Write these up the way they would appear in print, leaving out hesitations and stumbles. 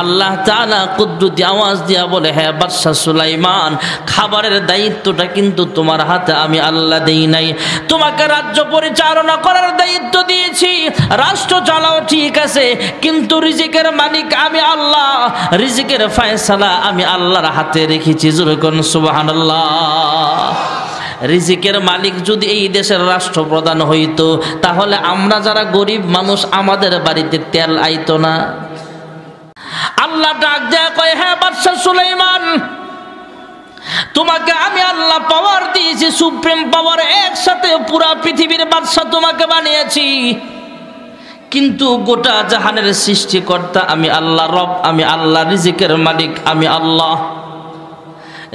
আল্লাহ তাআলা কুদরতি আওয়াজ দিয়া বলে, হ্যাঁ বাদশা সুলাইমান, খাবারের দায়িত্বটা কিন্তু তোমার হাতে আমি আল্লাহ দেই নাই। তোমাকে রাজ্য পরিচালনা করার দায়িত্ব দিয়েছি, রাষ্ট্র চালাও ঠিক আছে, কিন্তু রিজিকের মালিক আমি আল্লাহ, রিজিকের ফয়সালা আমি আল্লাহর হাতে রেখেছি। জোরে কোন সুবহানাল্লাহ। রিজিকের মালিক যদি এই দেশের রাষ্ট্রপ্রধান হইতো, তাহলে আমরা যারা গরিব মানুষ আমাদের বাড়িতে তেল আইতো না। আল্লাহ ডাক দেয়া কয়, হ্যাঁ বাদশা সুলাইমান, তোমাকে আমি আল্লাহ পাওয়ার দিয়েছি, সুপ্রিম পাওয়ার, একসাথে পুরা পৃথিবীর বাদশা তোমাকে বানিয়েছি, কিন্তু গোটা জাহানের সৃষ্টিকর্তা আমি আল্লাহ, রব আমি আল্লাহ, রিজিকের মালিক আমি আল্লাহ,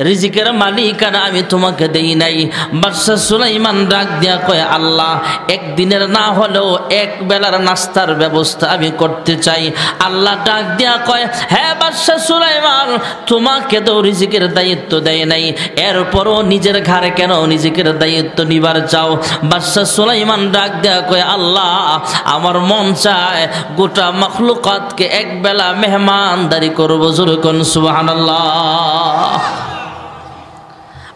রিজিকের মালিকানা আমি তোমাকে দেই নাই। বাদশা সুলাইমান ডাক দিয়া কয়, আল্লাহ একদিনের না হলেও এক বেলার নাস্তার ব্যবস্থা আমি করতে চাই। আল্লাহ ডাক দিয়া কয়, হ্যাঁ বাদশা সুলাইমান, তোমাকে তো রিজিকের দায়িত্ব দেয় নাই, এরপরও নিজের ঘরে কেন রিজিকের দায়িত্ব নিবার চাও? বাদশা সুলাইমান ডাক দিয়া কয়, আল্লাহ আমার মন চায় গোটা মখলুকাতকে এক বেলা মেহমানদারি করবো। জোরে কোন সুবহানাল্লাহ।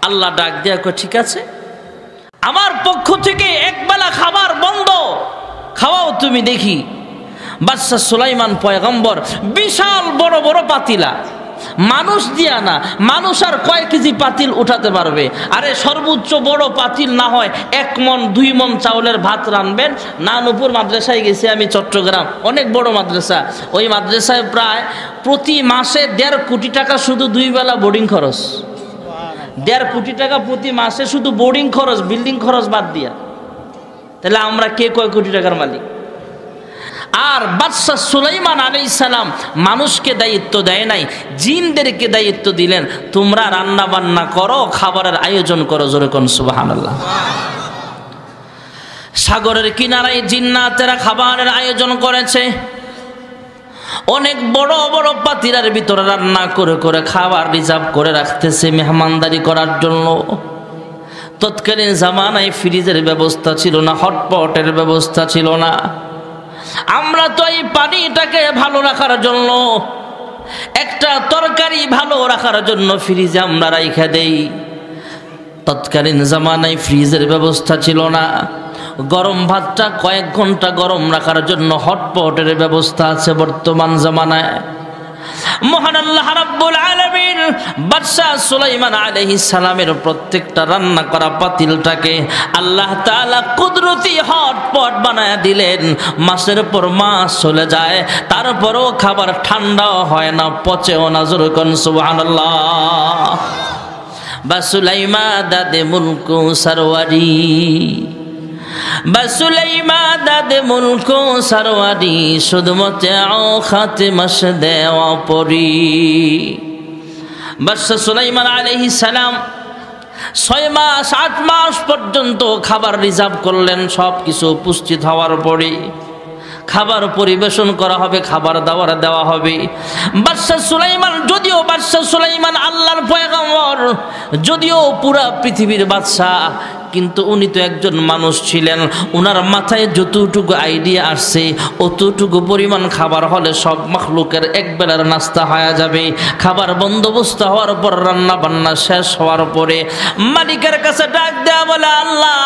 আল্লাহ ডাক দেয়া কয়, ঠিক আছে, আমার পক্ষ থেকে একবেলা খাবার বন্ধ, খাওয়াও তুমি দেখি। বাদশা সুলাইমান পয়গম্বর বিশাল বড় বড় পাতিলা, মানুষ দিয়া না, মানুষ আর কয় কেজি পাতিল উঠাতে পারবে? আরে সর্বোচ্চ বড় পাতিল না হয় 1 মণ 2 মণ চাউলের ভাত রানবেন। নানুপুর মাদ্রাসায় গেছি আমি, চট্টগ্রাম, অনেক বড় মাদ্রাসা। ওই মাদ্রাসায় প্রায় প্রতি মাসে 1.5 কোটি টাকা শুধু 2 বেলা বোর্ডিং খরচ। 1.5 কোটি টাকা প্রতি মাসে শুধু বোর্ডিং খরচ, বিল্ডিং খরচ বাদ দিয়া। তাহলে আমরা কে কয় কোটি টাকার মালিক? আর বাদশা সুলাইমান আলাইহিস সালাম মানুষকে দায়িত্ব দেয় নাই, জিনদেরকে দায়িত্ব দিলেন, তোমরা রান্না বান্না করো, খাবারের আয়োজন করো। জোরে কোন সুবহানাল্লাহ। সাগরের কিনারায় জিন্নাতেরা খাবারের আয়োজন করেছে, অনেক বড় বড় পাতিলার ভিতরে রান্না করে করে খাবার রিজার্ভ করে রাখতেছে মেহমানদারি করার জন্য। তৎকালীন জামানায় ফ্রিজের ব্যবস্থা ছিল না, হটপটের ব্যবস্থা ছিল না। আমরা তো এই পানিটাকে ভালো রাখার জন্য, একটা তরকারি ভালো রাখার জন্য ফ্রিজে আমরা রাইখা দেই। তৎকালীন জামানায় ফ্রিজের ব্যবস্থা ছিল না। গরম ভাতটা কয়েক ঘন্টা গরম রাখার জন্য হটপটের ব্যবস্থা আছে বর্তমান জামানায়। মহান আল্লাহ রাব্বুল আলামিন বাদশা সুলাইমান আলাইহিস সালামের প্রত্যেকটা রান্না করা পাতিলটাকে আল্লাহ তাআলা কুদরতি হটপট বানায়া দিলেন। মাসের পর মাস চলে যায়, তারপরও খাবার ঠান্ডাও হয় না, পচেও না। জোরে কোন সুবহানাল্লাহ। বাসুলাইমা দাদে মুলকু সারওয়ারি, বাসুলাইমা দাদে মুলকু সারওয়ারি, সুদমতে আও খাতে মাস দেওয়া পরি। বাদশা সুলাইমান আলাইহিস সালাম 6 মাস 8 মাস পর্যন্ত খাবার রিজার্ভ করলেন। সব কিছু উপস্থিত হওয়ার পরে খাবার পরিবেশন করা হবে, খাবার দাবার দেওয়া হবে। বাদশা সুলাইমান, যদিও বাদশা সুলাইমান আল্লাহর পয়গম্বর, যদিও পুরা পৃথিবীর বাদশা, কিন্তু উনি তো একজন মানুষ ছিলেন। উনার মাথায় যতটুকু আইডিয়া আসছে অতটুকু পরিমাণ খাবার হলে সব মাখলুকের এক বেলার নাস্তা হয়ে যাবে। খাবার বন্দোবস্ত হওয়ার পর, রান্না বান্না শেষ হওয়ার পরে মালিকের কাছে ডাক দেয়া বলে, আল্লাহ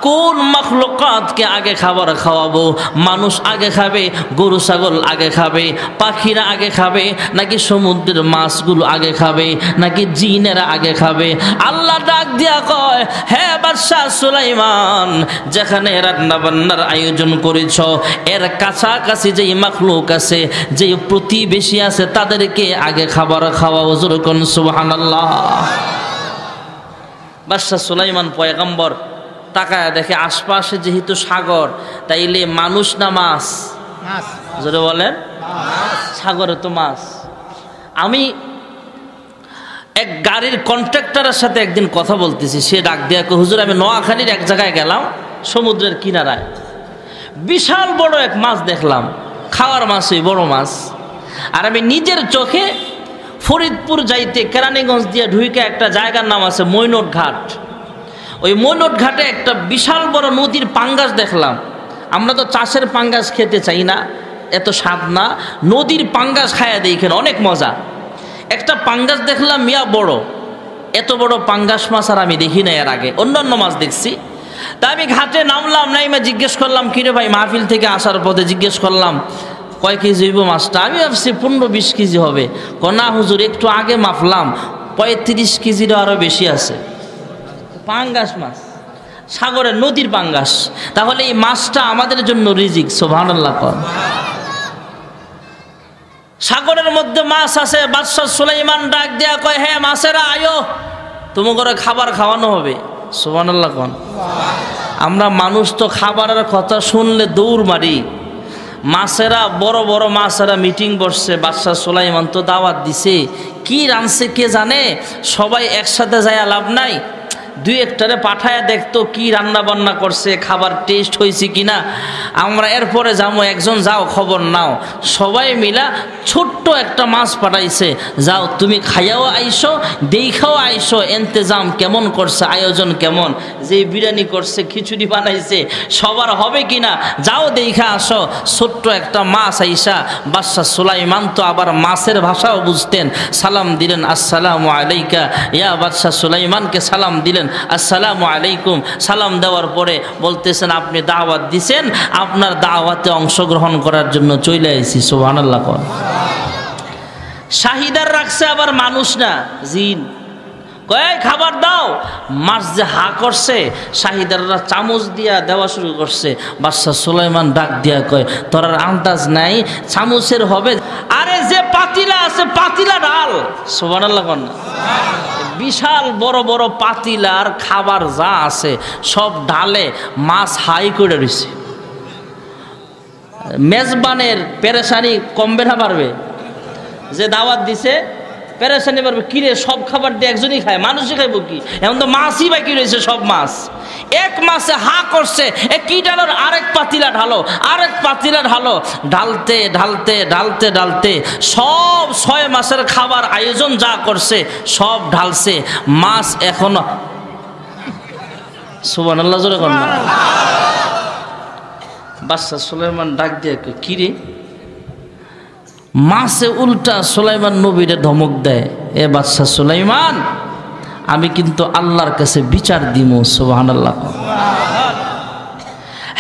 কোন মাখলুকাতকে আগে খাবার খাওয়াবো? মানুষ আগে খাবে, গরু ছাগল আগে খাবে, পাখিরা আগে খাবে, নাকি সমুদ্রের মাছগুলো আগে খাবে, নাকি জিনেরা আগে খাবে? আল্লাহ ডাক দিয়া কয়, হ্যাঁ বাদশা সুলাইমান, যেখানে রান্না বান্নার আয়োজন করেছ এর কাছাকাছি যেই মাখলুক আছে, যেই প্রতিবেশী আছে, তাদেরকে আগে খাবার খাওয়াও। জোরে কোন সুবহানাল্লাহ। বাদশা সুলাইমান পয়গম্বর তাকায় দেখে আশপাশে যেহেতু সাগর, তাইলে মানুষ না মাছ? জোরে বলেন, সাগরে তো মাছ। আমি এক গাড়ির কন্ট্রাক্টরের সাথে একদিন কথা বলতেছি, সে ডাক দিয়া কয়, হুজুর আমি নোয়াখালীর এক জায়গায় গেলাম, সমুদ্রের কিনারায় বিশাল বড় এক মাছ দেখলাম, খাওয়ার মাছ, ওই বড় মাছ। আর আমি নিজের চোখে ফরিদপুর যাইতে কেরানীগঞ্জ দিয়ে ঢুকে একটা জায়গার নাম আছে মৈনট ঘাট, ওই মৈনট ঘাটে একটা বিশাল বড় নদীর পাঙ্গাস দেখলাম। আমরা তো চাষের পাঙ্গাস খেতে চাই না, এত স্বাদ না, নদীর পাঙ্গাস খায়া দেখেন অনেক মজা। একটা পাঙ্গাস দেখলাম মিয়া বড়, এত বড় পাঙ্গাস মাছ আর আমি দেখি না এর আগে, অন্যান্য মাছ দেখছি। তা আমি ঘাটে নামলাম, নাইমা জিজ্ঞেস করলাম কিরে ভাই, মাহফিল থেকে আসার পথে জিজ্ঞেস করলাম কয় কেজি হইব মাছটা? আমি ভাবছি 15-20 কেজি হবে। না হুজুর, একটু আগে মাপলাম 35 কেজিরও আরও বেশি আছে। পাঙ্গাস মাছ, সাগরের নদীর পাঙ্গাস। তাহলে এই মাছটা আমাদের জন্য রিজিক। সুবহানাল্লাহ। সাগরের মধ্যে মাছ আছে। বাদশাহ সুলাইমান ডাক দেয়া কয়, হ্যাঁ মাছেরা আয়ো, তোমাকে খাবার খাওয়ানো হবে। সুবহানাল্লাহ। আমরা মানুষ তো খাবারের কথা শুনলে দৌড় মারি। মাছেরা, বড় বড় মাছেরা মিটিং বসছে, বাদশাহ সুলাইমান তো দাওয়াত দিছে, কি রাঁধছে কে জানে। সবাই একসাথে যায় লাভ নাই, দুই একটারে পাঠায় দেখতো কি রান্না বান্না করছে, খাবার টেস্ট হয়েছে কিনা। আমরা এরপরে যাবো, একজন যাও খবর নাও। সবাই মিলা ছোট্ট একটা মাছ পাঠাইছে, যাও তুমি খাইয়াও আইসো, দেখাও আইসো ইন্তজাম কেমন করছে, আয়োজন কেমন, যে বিরিয়ানি করছে, খিচুড়ি বানাইছে, সবার হবে কিনা, যাও দেখা আসো। ছোট্ট একটা মাছ আইসা, বাদশাহ সুলাইমান তো আবার মাছের ভাষাও বুঝতেন, সালাম দিলেন, আসসালামু আলাইকা ইয়া বাদশাহ সুলাইমানকে সালাম দিলেন, আসসালামু আলাইকুম। সালাম দেওয়ার পরে বলতেছেন, আপনি দাওয়াত দিছেন, আপনার দাওয়াতে অংশগ্রহণ করার জন্য চলে আইছি। সুবহানাল্লাহ। শাহিদার রাখছে আবার মানুষ না, জিন। কয় খাবার দাও। মাছ যে হা করছে, শাহিদাররা চামচ দিয়া দেওয়া শুরু করছে। বাদশাহ সুলাইমান ডাক দিয়া কয়, তোর আন্দাজ নাই চামচের হবে? আরে যে পাতিলা আছে, পাতিলা ঢাল। সুবহানাল্লাহ। বিশাল বড় বড় পাতিলার খাবার যা আছে সব ঢালে, মাছ হাই করে রয়েছে। মেজবানের পেরেশানি কমবে না বাড়বে? যে দাওয়াত দিছে পেরেশানি বাড়বে, কিরে সব খাবার দিয়ে একজনই খায়, মানুষই খাইব কি? এখন তো মাছই বাকি রয়েছে, সব মাছ। এক মাছে হা করছে, কি ঢালো, আরেক পাতিলা ঢালো, আরেক পাতিলা ঢালো, ঢালতে ঢালতে ঢালতে ঢালতে সব 6 মাসের খাবার আয়োজন যা করছে সব ঢালছে। মাছ এখনো, সুবহানাল্লাহ জোরে কর না। বাদশাহ সুলাইমান ডাক দিয়ে কিরে, মাছে উল্টা সুলাইমান নবীরে ধমক দেয়, এ বাদশাহ সুলাইমান, আমি কিন্তু আল্লাহর কাছে বিচার দিব। সুবহানাল্লাহ।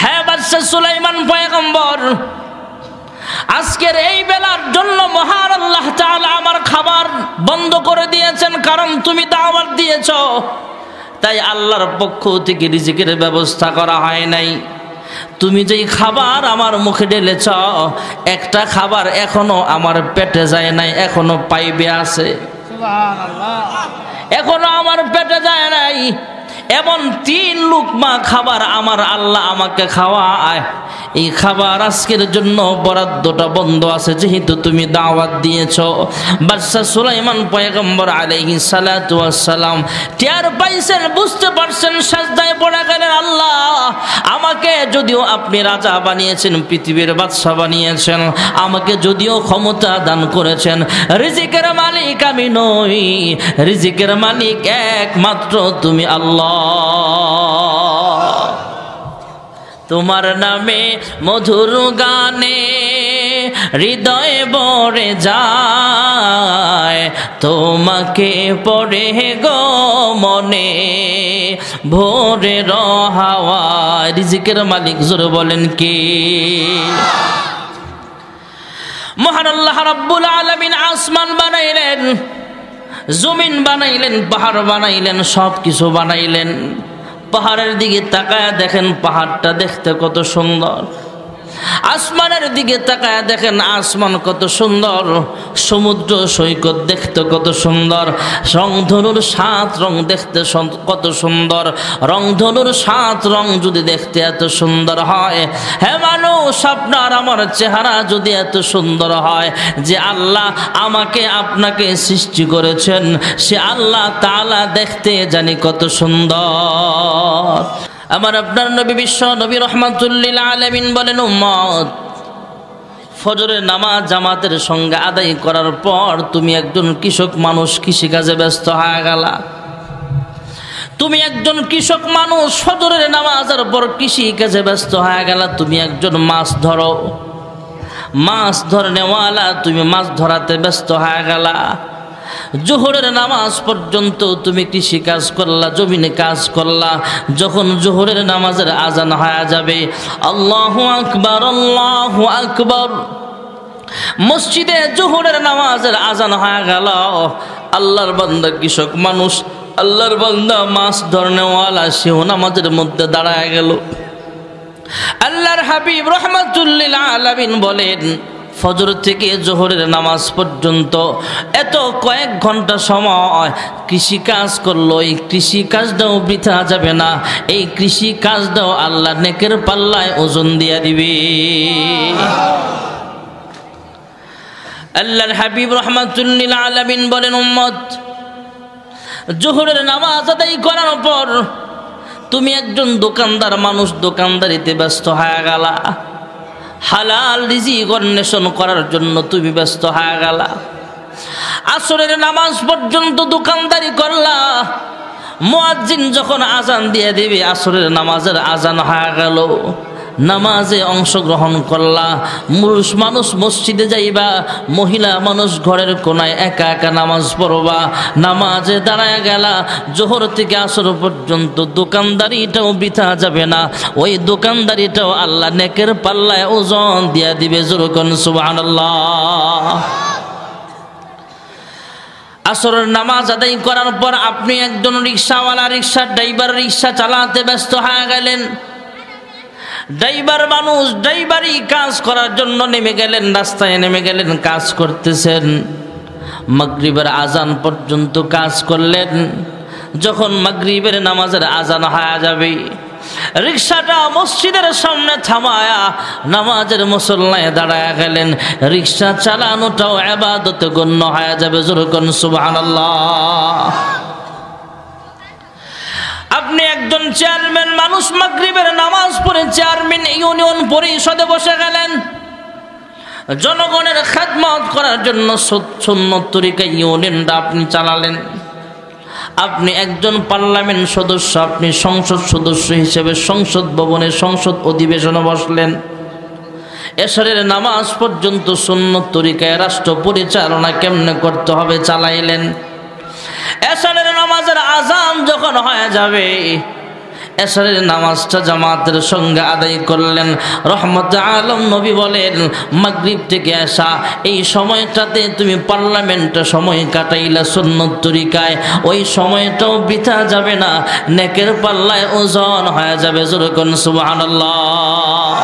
হ্যাঁ বাদশাহ সুলাইমান পয়গম্বর, আজকের এই বেলার জন্য মহান আল্লাহ তাআলা আমার খাবার বন্ধ করে দিয়েছেন, কারণ তুমি দাওয়াত দিয়েছ, তাই আল্লাহর পক্ষ থেকে রিজিকের ব্যবস্থা করা হয় নাই। তুমি যেই খাবার আমার মুখে ঢেলেছ, একটা খাবার এখনো আমার পেটে যায় নাই, এখনো পাইবে আছে। এখনো আমার পেটে যায় নাই। এমন 3 লুকমা খাবার আমার আল্লাহ আমাকে খাওয়ায়। এই খাবার আজকের জন্য বরাদ্দটা বন্ধ আছে, যেহেতু তুমি দাওয়াত দিয়েছ। বাদশাহ সুলাইমান পয়গম্বর আলাইহিস সালাতু ওয়াস সালাম টের পাইছেন, বুঝতে পারছেন, সাজদায় পড়ে গেলেন, আল্লাহ আমাকে যদিও আপনি রাজা বানিয়েছেন, পৃথিবীর বাদশা বানিয়েছেন, আমাকে যদিও ক্ষমতা দান করেছেন, রিজিকের মালিক আমি নই, রিজিকের মালিক একমাত্র তুমি আল্লাহ। তোমার নামে মধুর গানে হৃদয় ভরে যায়, তোমাকে পড়ে গো মনে ভোরে হাওয়া। রিজিকের মালিক জোরে বলেন কে? মহান আল্লাহ রাব্বুল আলামিন আসমান বানাইলেন, জমিন বানাইলেন, পাহাড় বানাইলেন, সব কিছু বানাইলেন। পাহাড়ের দিকে তাকায় দেখেন পাহাড়টা দেখতে কত সুন্দর, আসমানের দিকে তাকায় দেখেন আসমান কত সুন্দর, সমুদ্র সৈকত দেখতে কত সুন্দর, রংধনুর 7 রং দেখতে কত সুন্দর। রংধনুর 7 রং যদি দেখতে এত সুন্দর হয়, হে মানুষ আপনার আমার চেহারা যদি এত সুন্দর হয়, যে আল্লাহ আমাকে আপনাকে সৃষ্টি করেছেন সে আল্লাহ তাআলা দেখতে জানি কত সুন্দর। আমার আপনার নবী বিশ্ব নবী রহমাতুল্লিল আলামিন বলেন, উম্মত ফজরের নামাজ জামাতের সঙ্গে আদায় করার পর তুমি একজন কৃষক মানুষ, কৃষিকাজে ব্যস্ত হয়ে গেলা। তুমি একজন কৃষক মানুষ, ফজরের নামাজের পর কৃষিকাজে ব্যস্ত হয়ে গেলা। তুমি একজন মাছ ধরো, মাছ ধরনেওয়ালা তুমি মাছ ধরাতে ব্যস্ত হয়ে গেলা, জোহরের নামাজ পর্যন্ত তুমি কৃষি কাজ করলা, জমিনে কাজ করলা। যখন জোহরের নামাজের আজান হয়ে যাবে, আল্লাহু আকবার আল্লাহু আকবার, মসজিদে জোহরের নামাজের আজান হয়ে গেল। আল্লাহর বান্দা কৃষক মানুষ, আল্লাহর বান্দা মাছ ধরনেওয়ালা, সেও নামাজের মধ্যে দাঁড়ায় গেল। আল্লাহর হাবিব রাহমাতুল লিল আলামিন বলেন, ফজর থেকে জোহরের নামাজ পর্যন্ত এত কয়েক ঘন্টা সময় কৃষি কাজ করলো, এই কৃষি কাজটাও বৃথা যাবে না, এই কৃষি কাজটাও আল্লাহ নেকের পাল্লায় ওজন দিয়ে দিবে। আল্লাহর হাবিব রাহমাতুল লিল আলামিন বলেন, উম্মত, জোহরের নামাজ আদায় করার পর তুমি একজন দোকানদার মানুষ, দোকানদারিতে ব্যস্ত হয়ে গেলা, হালাল রিজিক অন্বেষণ করার জন্য তুমি ব্যস্ত হয়ে গেলা। আসরের নামাজ পর্যন্ত দোকানদারি করলা, মুয়াজ্জিন যখন আজান দিয়ে দিবে, আসরের নামাজের আজান হয়ে গেল, নামাজে অংশগ্রহণ করলা। পুরুষ মানুষ মসজিদে যাইবা, মহিলা মানুষ ঘরের কোনায় একা একা নামাজ পড়বা, নামাজে দাঁড়ায় গেলা। জোহর থেকে আসর পর্যন্ত দোকানদারিটাও বৃথা যাবে না, ওই দোকানদারিটাও আল্লাহ নেকের পাল্লায় ওজন দিয়া দিবে। যেরকম সুবহানাল্লাহ। আসরের নামাজ আদায় করার পর আপনি একজন রিক্সাওয়ালা, রিক্সার ড্রাইভার, রিক্সা চালাতে ব্যস্ত হয়ে গেলেন। ড্রাইভার মানুষ ড্রাইভারি কাজ করার জন্য নেমে গেলেন, রাস্তায় নেমে গেলেন, কাজ করতেছেন। মাগরিবের আজান পর্যন্ত কাজ করলেন। যখন মাগরিবের নামাজের আজান হয়ে যাবে, রিক্সাটা মসজিদের সামনে থামায়া নামাজের মুসল্লায় দাঁড়ায় গেলেন। রিক্সা চালানোটাও ইবাদতে গণ্য হয়ে যাবে। যেরকম সুবহানাল্লাহ। আপনি একজন চেয়ারম্যান মানুষ, মাগরিবের নামাজ পড়ে চেয়ারম্যান ইউনিয়ন পরিষদে বসে গেলেন, জনগণের খেদমত করার জন্য সুন্নত তরিকায় ইউনিয়নটা আপনি চালালেন। আপনি একজন পার্লামেন্ট সদস্য, আপনি সংসদ সদস্য হিসেবে সংসদ ভবনে সংসদ অধিবেশনে বসলেন। এশারের নামাজ পর্যন্ত সুন্নত তরিকায় রাষ্ট্র পরিচালনা কেমনে করতে হবে চালাইলেন। এশারের নামাজের আজান যখন হয়ে যাবে, এশারের নামাজটা জামাতের সঙ্গে আদায় করলেন। রহমতে আলম নবী বলেন, মাগরিব থেকে এশা এই সময়টাতে তুমি পার্লামেন্টে সময় কাটাইলা সুন্নত তরিকায়, ওই সময়টাও বৃথা যাবে না, নেকের পাল্লায় ওজন হয়ে যাবে। যেরকম সুবহানাল্লাহ।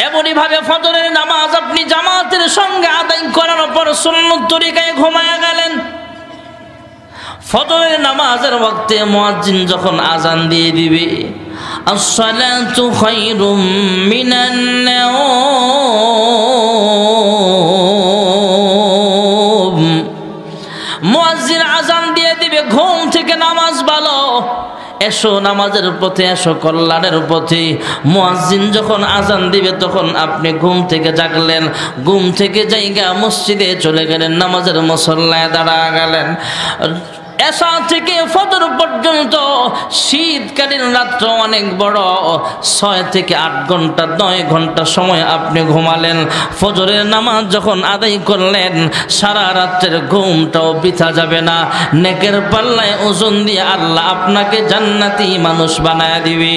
এমনই ভাবে ফজরের নামাজ আপনি জামাতের সঙ্গে আদায় করার পর সুন্নত তরিকায় ঘুমায়া গেলেন। ফজরের নামাজের ওয়াক্তে মুয়াজ্জিন যখন আজান দিয়ে দিবে, আসসালাতু খায়রুম মিনান নাওম, মুয়াজ্জিন আজান দিয়ে দিবে, ঘুম থেকে নামাজ ভালো, এসো নামাজের পথে, এসো কল্যাণের পথে। মুয়াজ্জিন যখন আজান দিবে তখন আপনি ঘুম থেকে জাগলেন, ঘুম থেকে জায়গা মসজিদে চলে গেলেন, নামাজের মুসল্লায় দাঁড়া গেলেন। এশা থেকে ফজর পর্যন্ত শীতকালীন রাত্র অনেক বড়, 6 থেকে 8 ঘন্টা 9 ঘন্টা সময় আপনি ঘুমালেন। ফজরের নামাজ যখন আদায় করলেন, সারা রাত্রের ঘুমটাও বৃথা যাবে না, নেকের পাল্লায় ওজন দিয়ে আল্লাহ আপনাকে জান্নাতি মানুষ বানায় দিবে।